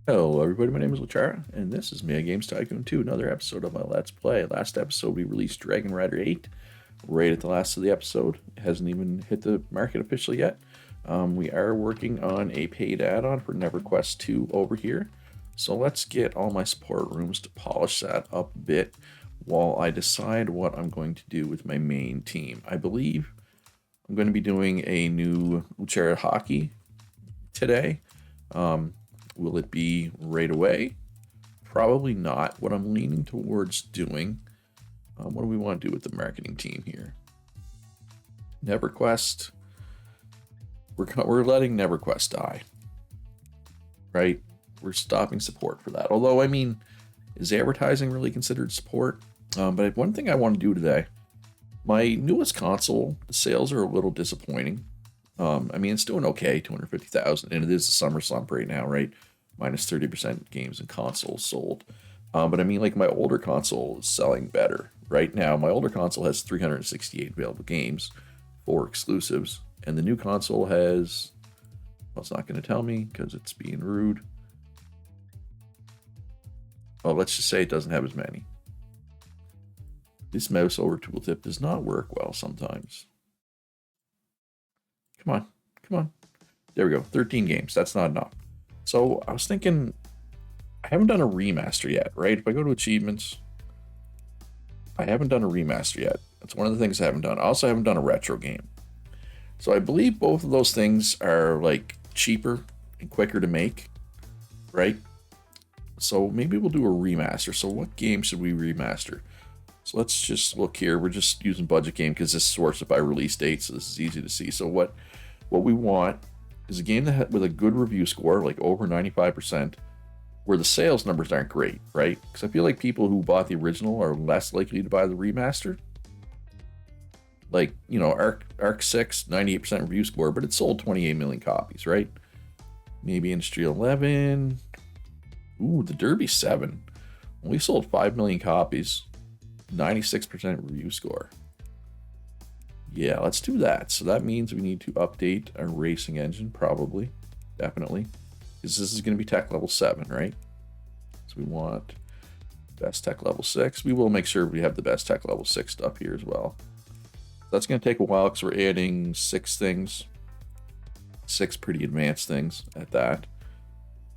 Hello everybody, my name is Luchara, and this is me Games Tycoon 2, another episode of my Let's Play. Last episode we released Dragon Rider 8, right at the last of the episode. It hasn't even hit the market officially yet. We are working on a paid add-on for NeverQuest 2 over here. So let's get all my support rooms to polish that up a bit while I decide what I'm going to do with my main team. I believe I'm going to be doing a new Luchara hockey today. Will it be right away? Probably not. What I'm leaning towards doing, what do we want to do with the marketing team here? NeverQuest, we're letting NeverQuest die, right? We're stopping support for that. Although, I mean, is advertising really considered support? But one thing I want to do today, my newest console, the sales are a little disappointing. I mean, it's doing okay, 250,000, and it is a summer slump right now, right? Minus 30% games and consoles sold. But I mean, like, my older console is selling better. Right now, my older console has 368 available games, 4 exclusives, and the new console has, well, it's not going to tell me because it's being rude. Well, let's just say it doesn't have as many. This mouse over tooltip does not work well sometimes. Come on, come on. There we go, 13 games, that's not enough. So I was thinking, I haven't done a remaster yet, right? If I go to achievements, I haven't done a remaster yet. That's one of the things I haven't done. I also haven't done a retro game. So I believe both of those things are like cheaper and quicker to make, right? So maybe we'll do a remaster. So what game should we remaster? So let's just look here. We're just using budget game because this sorts it by release date, so this is easy to see. So what we want is a game that with a good review score, like over 95%, where the sales numbers aren't great, right? Because I feel like people who bought the original are less likely to buy the remaster. Like, you know, Arc 6, 98% review score, but it sold 28 million copies, right? Maybe Industry 11. Ooh, the Derby 7. Only sold 5 million copies. 96% review score. Yeah, let's do that. So that means we need to update our racing engine, probably. Definitely. Because this is going to be tech level 7, right? So we want best tech level 6. We will make sure we have the best tech level 6 stuff here as well. That's going to take a while because we're adding 6 things. 6 pretty advanced things at that.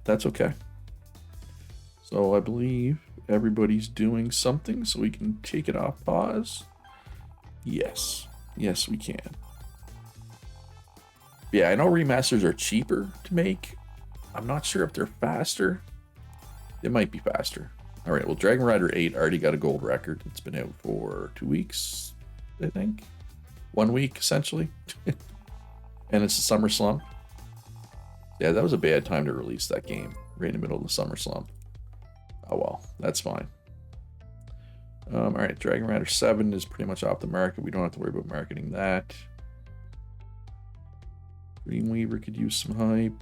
That's okay. So I believe everybody's doing something, so we can take it off pause. Yes. Yes, we can. Yeah, I know remasters are cheaper to make. I'm not sure if they're faster. It might be faster. All right, well, Dragon Rider 8 already got a gold record. It's been out for 2 weeks, I think. 1 week, essentially. And it's a summer slump. Yeah, that was a bad time to release that game. Right in the middle of the summer slump. Oh well, that's fine. All right, Dragon Rider 7 is pretty much off the market. We don't have to worry about marketing that. Dreamweaver could use some hype.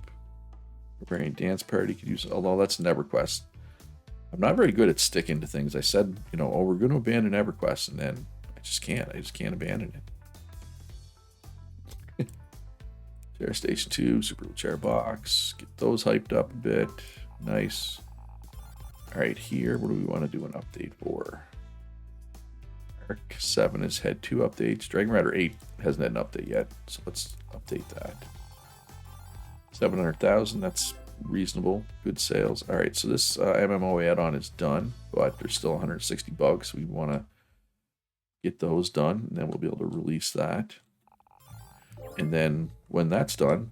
Barbarian Dance Party could use, although that's EverQuest. I'm not very good at sticking to things. I said, you know, oh, we're going to abandon EverQuest, and then I just can't. I just can't abandon it. Chair Station 2, Super Chair Box. Get those hyped up a bit. Nice. All right, here, what do we want to do an update for? Arc 7 has had 2 updates. Dragon Rider 8 hasn't had an update yet, so let's update that. 700,000, that's reasonable. Good sales. All right, so this MMO add-on is done, but there's still 160 bugs. We want to get those done, and then we'll be able to release that. And then when that's done,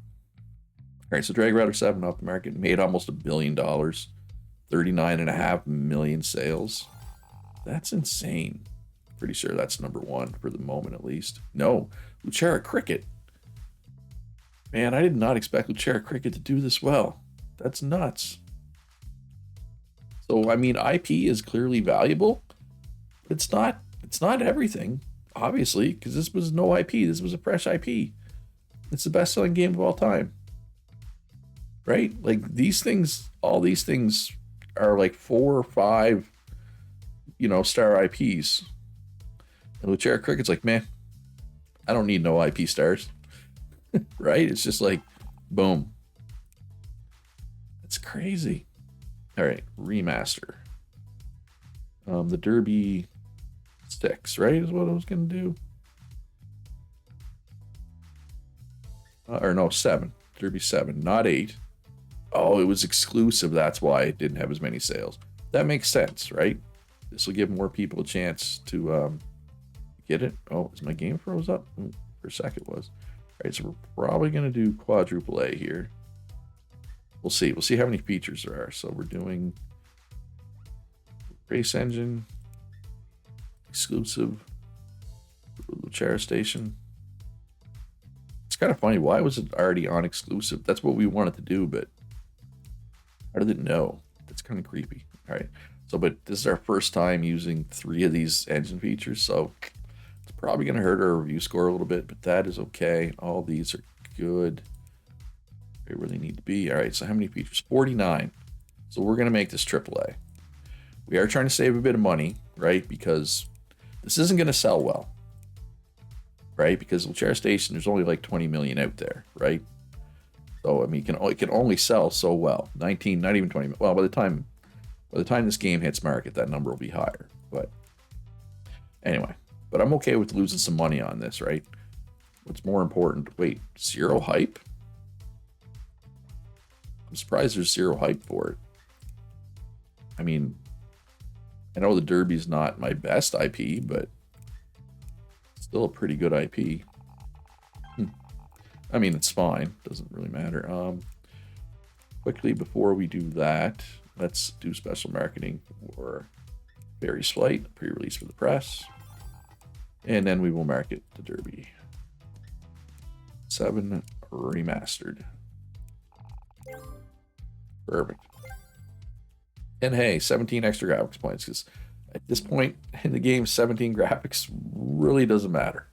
all right, so Dragon Rider 7 off the market made almost $1 billion. 39.5 million sales. That's insane. Pretty sure that's number 1 for the moment, at least. No, Luchara Cricket. Man, I did not expect Luchara Cricket to do this well. That's nuts. So, I mean, IP is clearly valuable, but it's not everything, obviously, because this was no IP. This was a fresh IP. It's the best-selling game of all time. Right? Like, these things, all these things are like 4 or 5, you know, star IPs. And Luchara Cricket's like, man, I don't need no IP stars. Right? It's just like, boom. It's crazy. All right, remaster. The Derby 6, right, is what I was gonna do. Or no, 7. Derby 7, not 8. Oh, it was exclusive. That's why it didn't have as many sales. That makes sense, right? This will give more people a chance to get it. Oh, is my game froze up? For a second it was. All right, so we're probably going to do quadruple A here. We'll see. We'll see how many features there are. So we're doing race engine, exclusive, Luchera station. It's kind of funny. Why was it already on exclusive? That's what we wanted to do, but how did it know? That's kind of creepy. All right. So, but this is our first time using 3 of these engine features, so it's probably going to hurt our review score a little bit, but that is okay. All these are good. Right where they need to be. All right, so how many features? 49. So we're going to make this AAA. We are trying to save a bit of money, right? Because this isn't going to sell well, right? Because Luchera Station, there's only like 20 million out there, right? So, I mean, it can only sell so well. 19, not even 20. Well, by the time this game hits market, that number will be higher. But anyway, but I'm okay with losing some money on this, right? What's more important? Wait, 0 hype? I'm surprised there's 0 hype for it. I mean, I know the Derby's not my best IP, but still a pretty good IP. I mean, it's fine. Doesn't really matter. Quickly, before we do that, let's do special marketing for Barry's Flight, pre-release for the press. And then we will market the Derby 7 remastered. Perfect. And hey, 17 extra graphics points, because at this point in the game, 17 graphics really doesn't matter.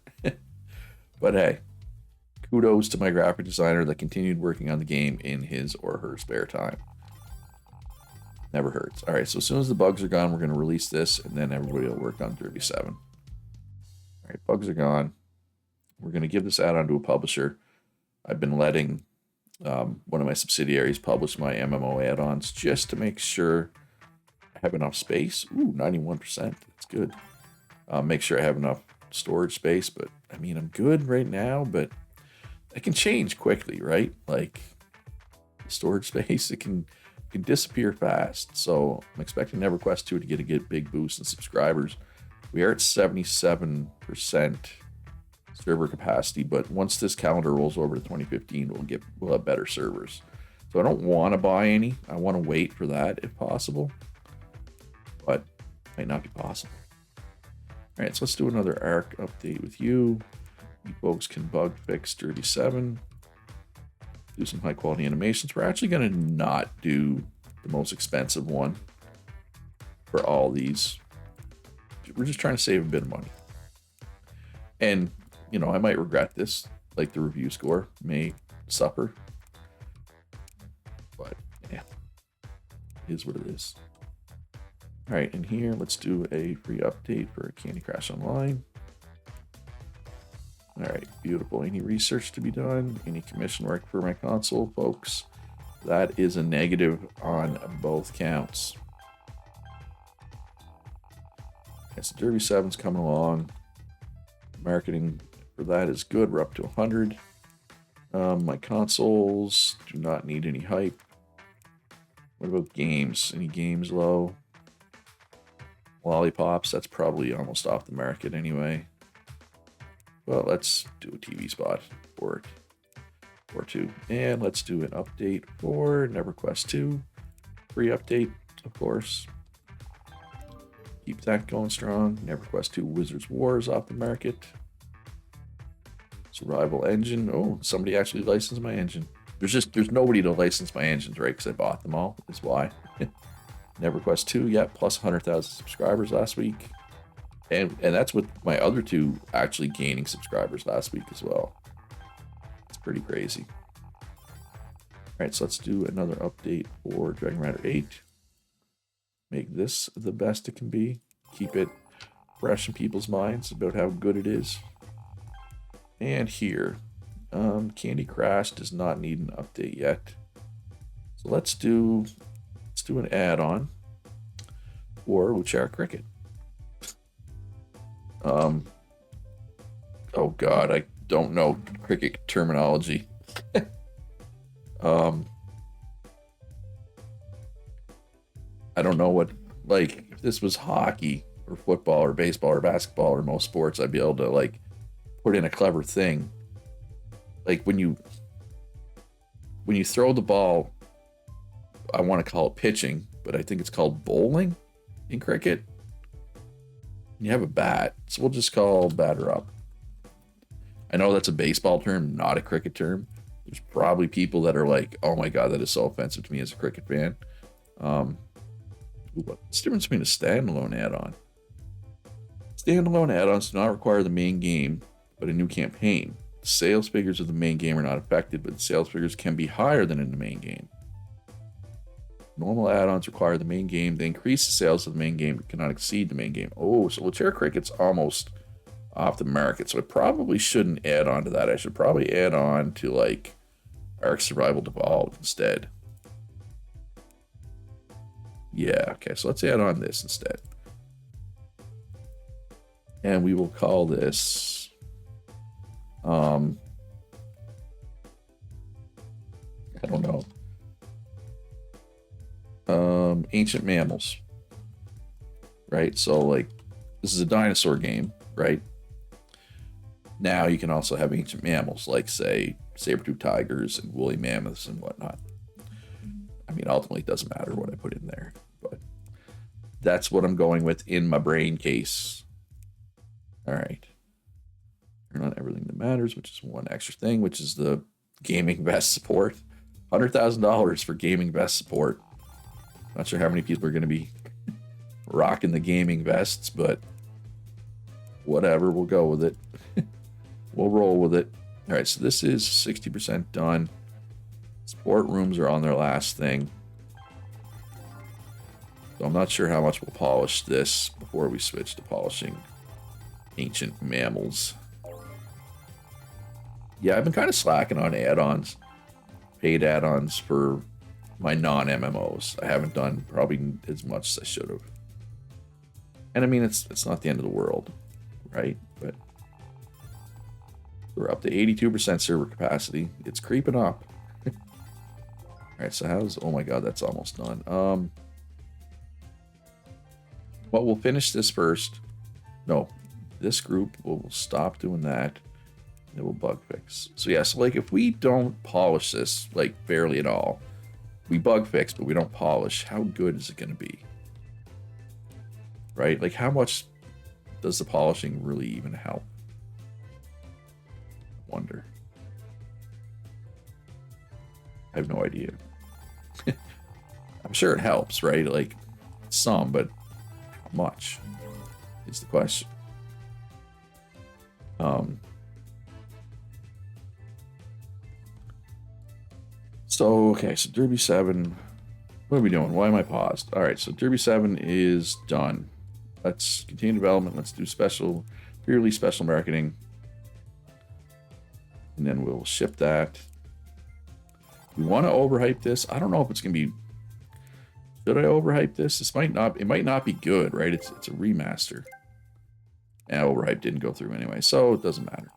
But hey, kudos to my graphic designer that continued working on the game in his or her spare time. Never hurts. All right, so as soon as the bugs are gone, we're going to release this, and then everybody will work on Derby 7. All right, bugs are gone. We're going to give this add-on to a publisher. I've been letting one of my subsidiaries publish my MMO add-ons just to make sure I have enough space. Ooh, 91%. That's good. Make sure I have enough storage space, but I mean, I'm good right now, but it can change quickly, right? Like storage space, it can disappear fast. So I'm expecting EverQuest 2 to get a big boost in subscribers. We are at 77% server capacity, but once this calendar rolls over to 2015, we'll have better servers. So I don't want to buy any. I want to wait for that if possible, but it might not be possible. All right, so let's do another ARC update with you. You folks can bug fix Derby 7. Do some high quality animations. We're actually going to not do the most expensive one for all these. We're just trying to save a bit of money. And, you know, I might regret this, like the review score may suffer. But, yeah, it is what it is. All right, and here, let's do a free update for Candy Crush Online. All right, beautiful. Any research to be done? Any commission work for my console, folks? That is a negative on both counts. Okay, so Derby 7's coming along. Marketing for that is good. We're up to 100. My consoles do not need any hype. What about games? Any games low? Lollipops, that's probably almost off the market anyway. Well, let's do a TV spot for it. Or 2. And let's do an update for EverQuest 2. Free update, of course. Keep that going strong. EverQuest 2 Wizards Wars off the market. Survival engine. Oh, somebody actually licensed my engine. There's nobody to license my engines, right? Because I bought them all. That's why. EverQuest 2, yeah, plus 100,000 subscribers last week. And that's with my other 2 actually gaining subscribers last week as well. It's pretty crazy. All right, so let's do another update for Dragon Rider 8. Make this the best it can be. Keep it fresh in people's minds about how good it is. And here, Candy Crush does not need an update yet. So let's do do an add-on for Luchara Cricket. Oh god, I don't know cricket terminology. I don't know what, like, if this was hockey or football or baseball or basketball or most sports, I'd be able to like put in a clever thing. Like when you throw the ball, I want to call it pitching, but I think it's called bowling in cricket. You have a bat, so we'll just call batter up. I know that's a baseball term, not a cricket term. There's probably people that are like, oh my god, that is so offensive to me as a cricket fan. What's the difference between a standalone add-on? Standalone add-ons do not require the main game, but a new campaign. The sales figures of the main game are not affected, but the sales figures can be higher than in the main game. Normal add-ons require the main game. They increase the sales of the main game, but cannot exceed the main game. Oh, so Luchara Cricket's almost off the market, so I probably shouldn't add on to that. I should probably add on to like Ark Survival Devolved instead. Yeah, okay, so let's add on this instead. And we will call this I don't know. Ancient Mammals. Right? So like this is a dinosaur game, right? Now you can also have ancient mammals, like say saber-toothed tigers and woolly mammoths and whatnot. I mean, ultimately it doesn't matter what I put in there, but that's what I'm going with in my brain case. All right. Turn on everything that matters, which is one extra thing, which is the gaming vest support. $100,000 for gaming vest support. Not sure how many people are going to be rocking the gaming vests, but whatever, we'll go with it. We'll roll with it. All right, so this is 60% done. Sport rooms are on their last thing. So I'm not sure how much we'll polish this before we switch to polishing ancient mammals. Yeah, I've been kind of slacking on add-ons, paid add-ons for my non-MMOs. I haven't done probably as much as I should have. And I mean, it's not the end of the world, right? But we're up to 82% server capacity. It's creeping up. All right, so how's... Oh my god, that's almost done. Well, we'll finish this first. No, this group will stop doing that. It will bug fix. So yeah, so like if we don't polish this like barely at all, we bug fix, but we don't polish, how good is it going to be? Right? Like how much does the polishing really even help? I wonder. I have no idea. I'm sure it helps, right? Like some, but how much is the question. So, okay, so Derby 7, what are we doing? Why am I paused? All right, so Derby 7 is done. Let's continue development. Let's do special, purely special marketing. And then we'll ship that. We want to overhype this. I don't know if it's going to be... Should I overhype this? This might not... It might not be good, right? It's a remaster. And overhype didn't go through anyway, so it doesn't matter.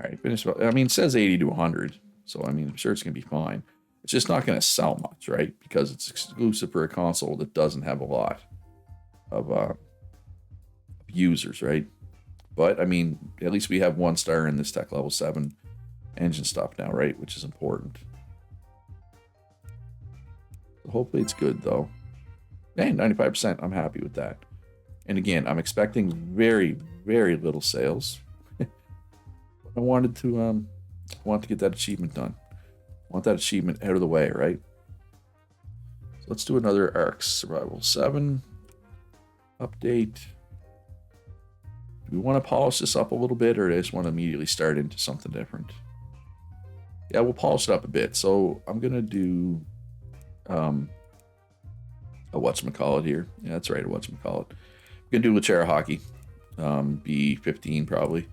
All right, finish. I mean, it says 80 to 100. So, I mean, I'm sure it's going to be fine. It's just not going to sell much, right? Because it's exclusive for a console that doesn't have a lot of users, right? But, I mean, at least we have 1 star in this tech level 7 engine stuff now, right? Which is important. So hopefully it's good, though. Hey, 95%. I'm happy with that. And again, I'm expecting very, very little sales. I wanted to get that achievement done. I want that achievement out of the way, right? So let's do another Ark Survival 7 update. Do we want to polish this up a little bit, or do I just want to immediately start into something different? Yeah, we'll polish it up a bit. So I'm gonna do a whatchamacallit here. Yeah, that's right, a whatchamacallit. We're gonna do Luchara Hockey. B15 probably.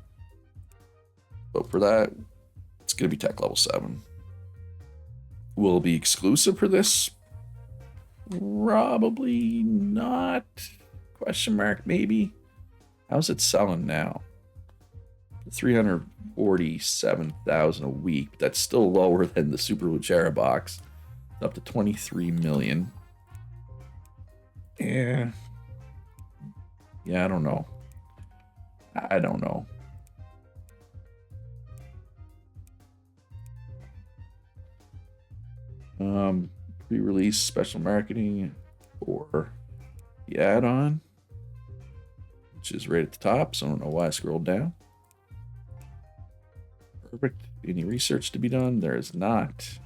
But for that, it's going to be tech level 7. Will it be exclusive for this? Probably not. Question mark, maybe. How's it selling now? 347,000 a week. But that's still lower than the Super Luchera box. It's up to 23 million. Yeah. Yeah, I don't know. I don't know. Pre-release special marketing for the add-on, which is right at the top, so I don't know why I scrolled down. Perfect. Any research to be done? There is not.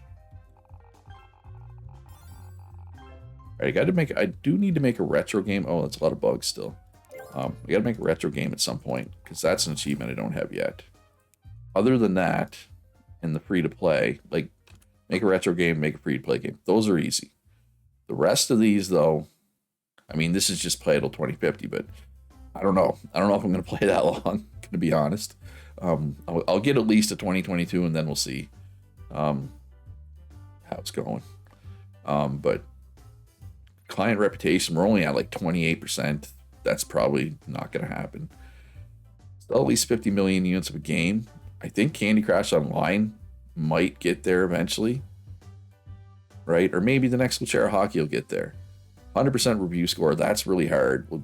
All right, I do need to make a retro game. Oh, that's a lot of bugs still. We gotta make a retro game at some point, because that's an achievement I don't have yet. Other than that, and the free-to-play, like, make a retro game, make a free-to-play game. Those are easy. The rest of these, though, I mean, this is just play till 2050, but I don't know. I don't know if I'm going to play that long, to be honest. I'll get at least to 2022, and then we'll see how it's going. But client reputation, we're only at like 28%. That's probably not going to happen. Still at least 50 million units of a game. I think Candy Crush Online might get there eventually, right? Or maybe the next Luchera Hockey will get there. 100% review score, that's really hard. We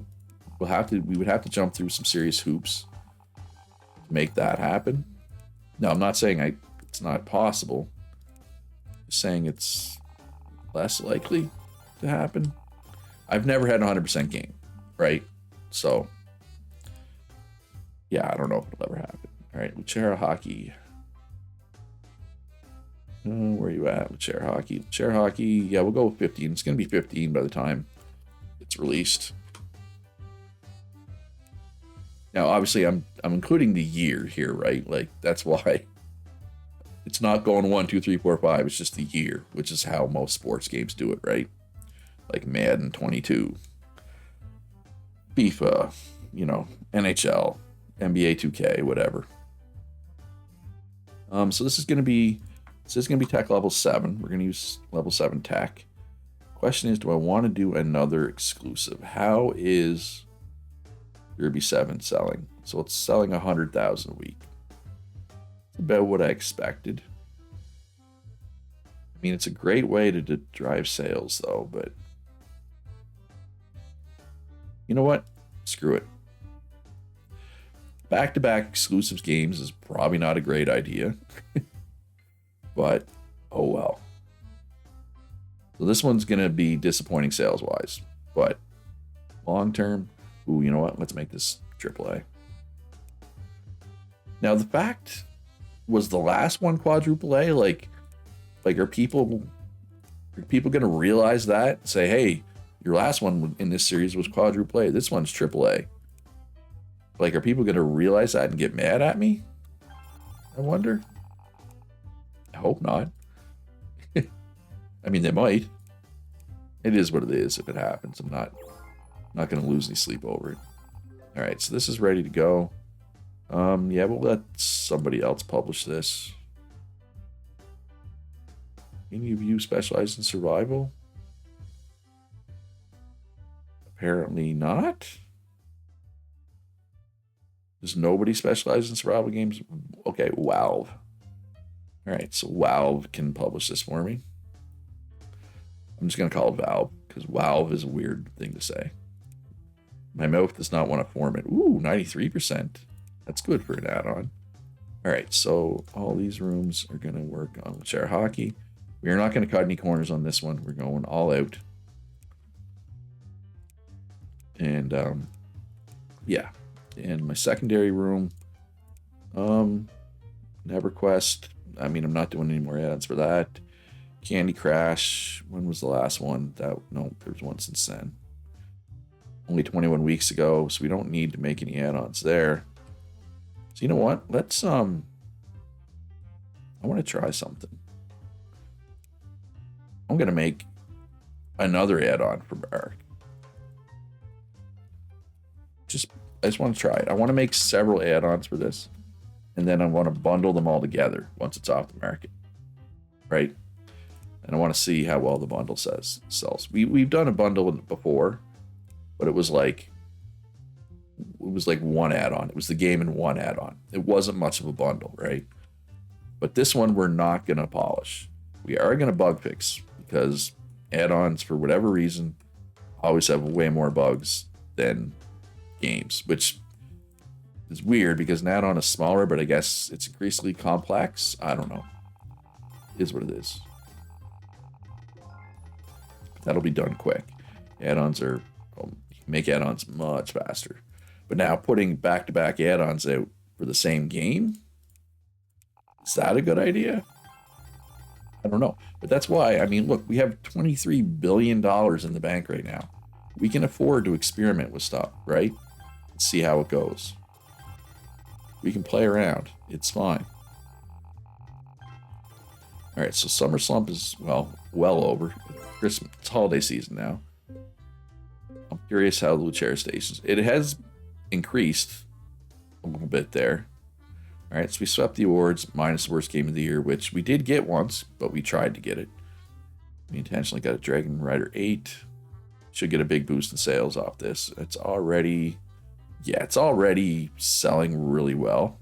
would have to jump through some serious hoops to make that happen. Now, I'm not saying it's not possible. I'm saying it's less likely to happen. I've never had a 100% game, right? So, yeah, I don't know if it'll ever happen. All right, Luchera Hockey. Where are you at? Luchera Hockey. Luchera Hockey, yeah, we'll go with 15. It's going to be 15 by the time it's released. Now, obviously, I'm including the year here, right? Like, that's why it's not going 1, 2, 3, 4, 5. It's just the year, which is how most sports games do it, right? Like Madden 22, FIFA, NHL, NBA 2K, whatever. So this is going to be tech level 7. We're going to use level 7 tech. Question is, do I want to do another exclusive? How is Derby 7 selling? So it's selling 100,000 a week. It's about what I expected. I mean, it's a great way to drive sales, though, but you know what? Screw it. Back-to-back exclusives games is probably not a great idea. But, oh well. So this one's going to be disappointing sales-wise. But long-term, ooh, you know what? Let's make this AAA. Now, the fact was the last one quadruple A. Like are people going to realize that? Say, hey, your last one in this series was quadruple A. This one's AAA. Like, are people going to realize that and get mad at me? I wonder. I hope not. I mean, they might. It is what it is if it happens. I'm not going to lose any sleep over it. All right, so this is ready to go. Yeah, we'll let somebody else publish this. Any of you specialize in survival? Apparently not. Does nobody specialize in survival games? Okay, Valve. All right, so Valve can publish this for me. I'm just going to call it Valve because Valve is a weird thing to say. My mouth does not want to form it. Ooh, 93%. That's good for an add-on. All right, so all these rooms are going to work on Luchera Hockey. We are not going to cut any corners on this one. We're going all out. And, yeah. And my secondary room, EverQuest. I mean, I'm not doing any more ads for that. Candy Crush. When was the last one? No, there was one since then. Only 21 weeks ago, so we don't need to make any add-ons there. So you know what? Let's I want to try something. I'm gonna make another add-on for Barrack. I just want to try it. I want to make several add-ons for this, and then I want to bundle them all together once it's off the market. Right? And I want to see how well the bundle sells. We've done a bundle before, but it was like one add-on. It was the game and one add-on. It wasn't much of a bundle, right? But this one we're not going to polish. We are going to bug fix because add-ons, for whatever reason, always have way more bugs than games, which is weird because an add-on is smaller, but I guess it's increasingly complex. I don't know. It is what it is. That'll be done quick. Add-ons are, you can make add-ons much faster. But now putting back-to-back add-ons out for the same game, is that a good idea? I don't know. But that's why, I mean, look, we have $23 billion in the bank right now. We can afford to experiment with stuff, right? Let's see how it goes. We can play around. It's fine. All right, so summer slump is, well over. Christmas, it's holiday season now. I'm curious how the Luchera stations. It has increased a little bit there. All right, so we swept the awards minus the worst game of the year, which we did get once, but we tried to get it. We intentionally got a Dragon Rider 8. Should get a big boost in sales off this. It's already selling really well.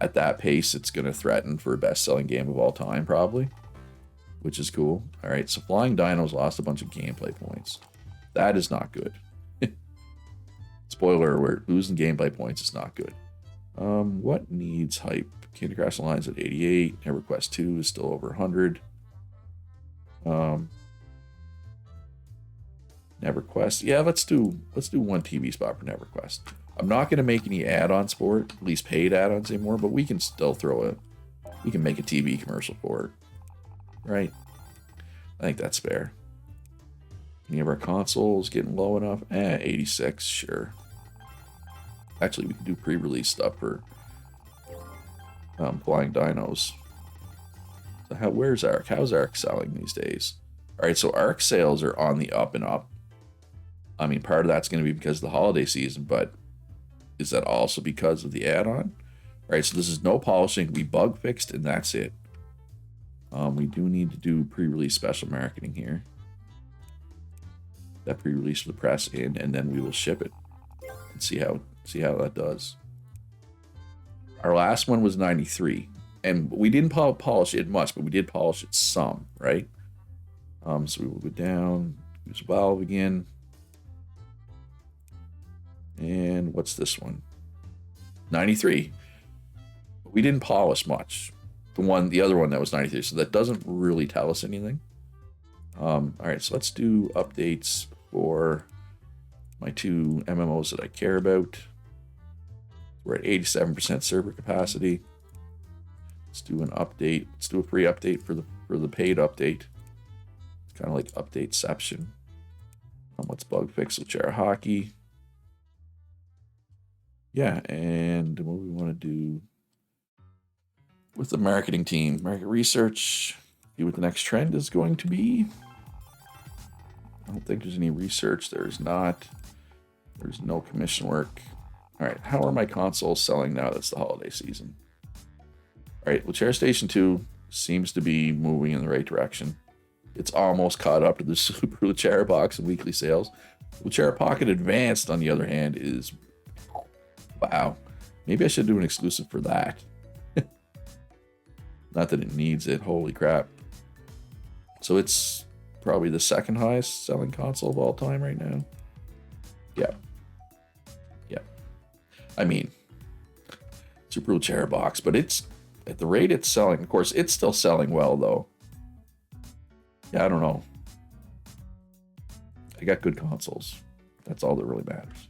At that pace, it's going to threaten for a best-selling game of all time, probably, which is cool. All right, so Flying Dinos lost a bunch of gameplay points. That is not good. Spoiler alert, losing gameplay points is not good. What needs hype? Candy Crush Alliance at 88. EverQuest 2 is still over 100. EverQuest. Yeah, let's do one TV spot for EverQuest. I'm not going to make any add-ons for it, at least paid add-ons anymore, but we can still we can make a TV commercial for it, right? I think that's fair. Any of our consoles getting low enough? 86, sure. Actually, we can do pre-release stuff for Flying Dinos. So where's ARC? How's ARC selling these days? All right, so ARC sales are on the up and up. I mean, part of that's going to be because of the holiday season, but is that also because of the add-on? All right, so this is no polishing. We bug fixed, and that's it. We do need to do pre-release special marketing here. That pre-release for the press in, and then we will ship it and see how that does. Our last one was 93, and we didn't polish it much, but we did polish it some, right? So we will go down, use Valve again. And what's this one? 93. We didn't polish much. The other one that was 93, so that doesn't really tell us anything. All right, so let's do updates for my two MMOs that I care about. We're at 87% server capacity. Let's do an update. Let's do a free update for the paid update. It's kind of like updateception. Let's bug fix Luchera Hockey. Yeah, and what we want to do with the marketing team, market research, see what the next trend is going to be. I don't think there's any research. There's not. There's no commission work. All right, how are my consoles selling now that's the holiday season? All right, Luchera Station 2 seems to be moving in the right direction. It's almost caught up to the Super Luchera box and weekly sales. Luchera Pocket Advanced, on the other hand, is... Wow. Maybe I should do an exclusive for that. Not that it needs it. Holy crap. So it's probably the second highest selling console of all time right now. Yeah. Yeah. I mean, Super Luchera box, but it's at the rate it's selling. Of course, it's still selling well, though. Yeah, I don't know. I got good consoles. That's all that really matters.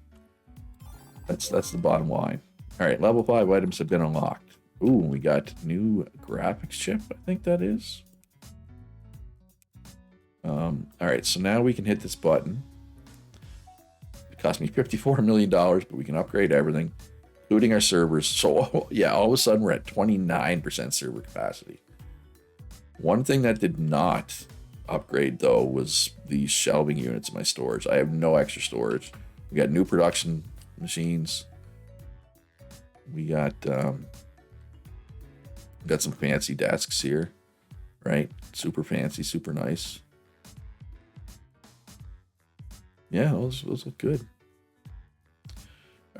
That's the bottom line. All right, level 5 items have been unlocked. Ooh, we got new graphics chip, I think that is. All right, so now we can hit this button. It cost me $54 million, but we can upgrade everything, including our servers. So, yeah, all of a sudden we're at 29% server capacity. One thing that did not upgrade, though, was these shelving units in my storage. I have no extra storage. We got new production machines. We got some fancy desks here. right? Super fancy, super nice. Yeah, those look good.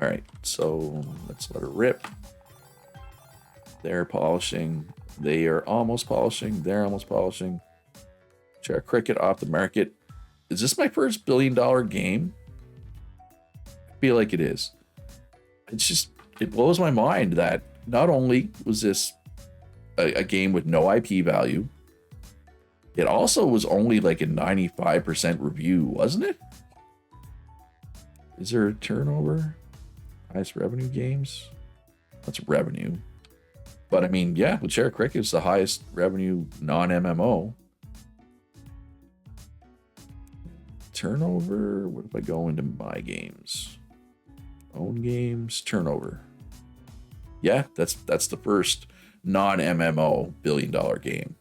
All right, so let's let her rip. They're polishing. They are almost polishing. They're almost polishing. Chair Cricket off the market. Is this my first $1 billion game? I feel like it is. It's just, it blows my mind that not only was this a game with no IP value, it also was only like a 95% review, wasn't it? Is there a turnover? Highest revenue games? That's revenue. But I mean, yeah, with Chair Cricket, it's the highest revenue non-MMO. Turnover? What if I go into my games? Own games, turnover. Yeah, that's the first non-MMO $1 billion game.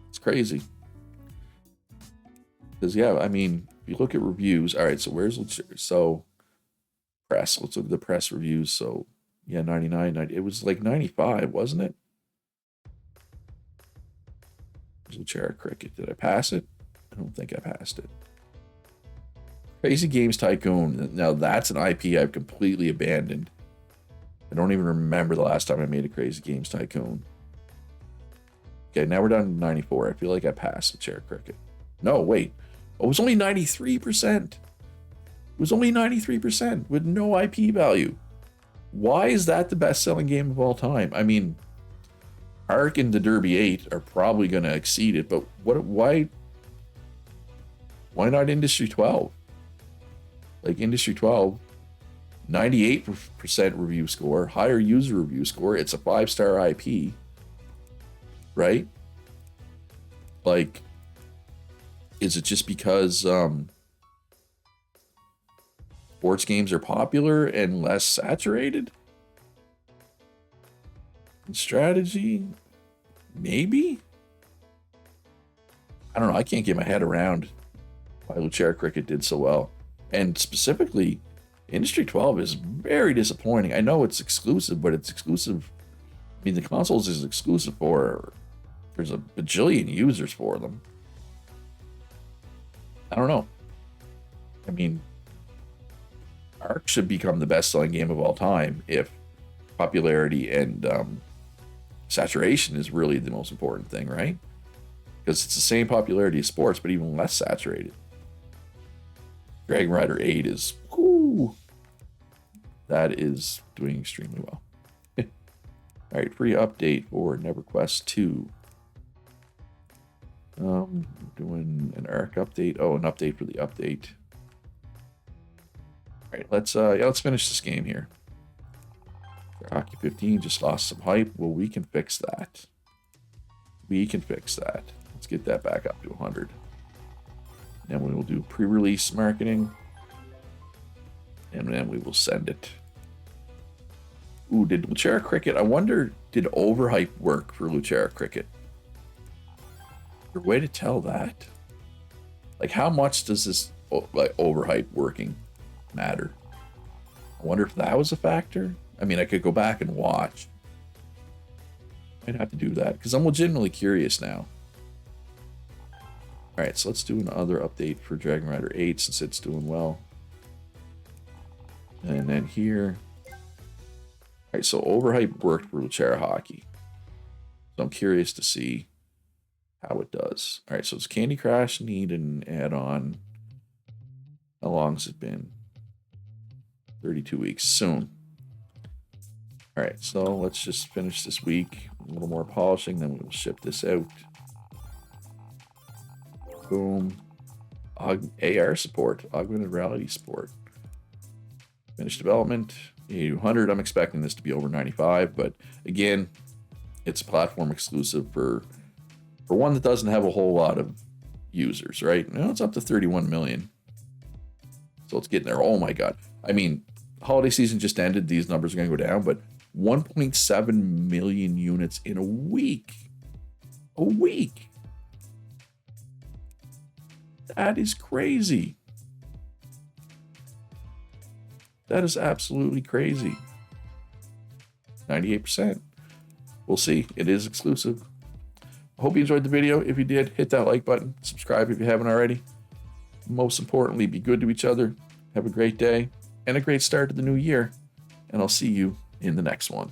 It's crazy. Because yeah, I mean, if you look at reviews, all right, so press, let's look at the press reviews. So yeah, 99, 90, it was like 95, wasn't it? Chair Cricket. Did I pass it? I don't think I passed it. Crazy Games Tycoon. Now that's an IP I've completely abandoned. I don't even remember the last time I made a Crazy Games Tycoon. Okay, now we're down to 94. I feel like I passed the Chair Cricket. No, wait. Oh, it was only 93%. It was only 93% with no IP value. Why is that the best-selling game of all time? I mean, Ark and the Derby 8 are probably going to exceed it, but why not Industry 12? Like Industry 12, 98% review score, higher user review score. It's a 5-star IP, right? Like, is it just because sports games are popular and less saturated? And strategy? Maybe? I don't know. I can't get my head around why Chair Cricket did so well. And specifically, Industry 12 is very disappointing. I know it's exclusive, but it's exclusive. I mean, the consoles is exclusive for, there's a bajillion users for them. I don't know. I mean, Ark should become the best-selling game of all time if popularity and saturation is really the most important thing, right? Because it's the same popularity as sports, but even less saturated. Dragon Rider 8 is, whoo, that is doing extremely well. All right, free update for NeverQuest 2. Doing an Ark update. Oh, an update for the update. All right, let's finish this game here. E52 just lost some hype. Well, we can fix that. We can fix that. Let's get that back up to 100. Then we will do pre-release marketing. And then we will send it. Ooh, did Luchera Cricket? I wonder, did overhype work for Luchera Cricket? Is there a way to tell that? Like, how much does this overhype working matter? I wonder if that was a factor. I mean, I could go back and watch. Might have to do that because I'm legitimately curious now. All right, so let's do another update for Dragon Rider 8 since it's doing well. And then here. All right, so overhype worked for Luchera Hockey. So I'm curious to see how it does. All right, so does Candy Crush need an add-on? How long has it been? 32 weeks. Soon. All right, so let's just finish this week. A little more polishing, then we will ship this out. Boom. AR support, augmented reality support. Finished development, 8200. I'm expecting this to be over 95, but again, it's platform exclusive for one that doesn't have a whole lot of users, right? Now it's up to 31 million. So it's getting there. Oh my God. I mean, holiday season just ended. These numbers are going to go down, but 1.7 million units in a week. A week. That is crazy. That is absolutely crazy. 98%. We'll see. It is exclusive. I hope you enjoyed the video. If you did, hit that like button, subscribe if you haven't already. Most importantly, be good to each other. Have a great day and a great start to the new year. And I'll see you in the next one.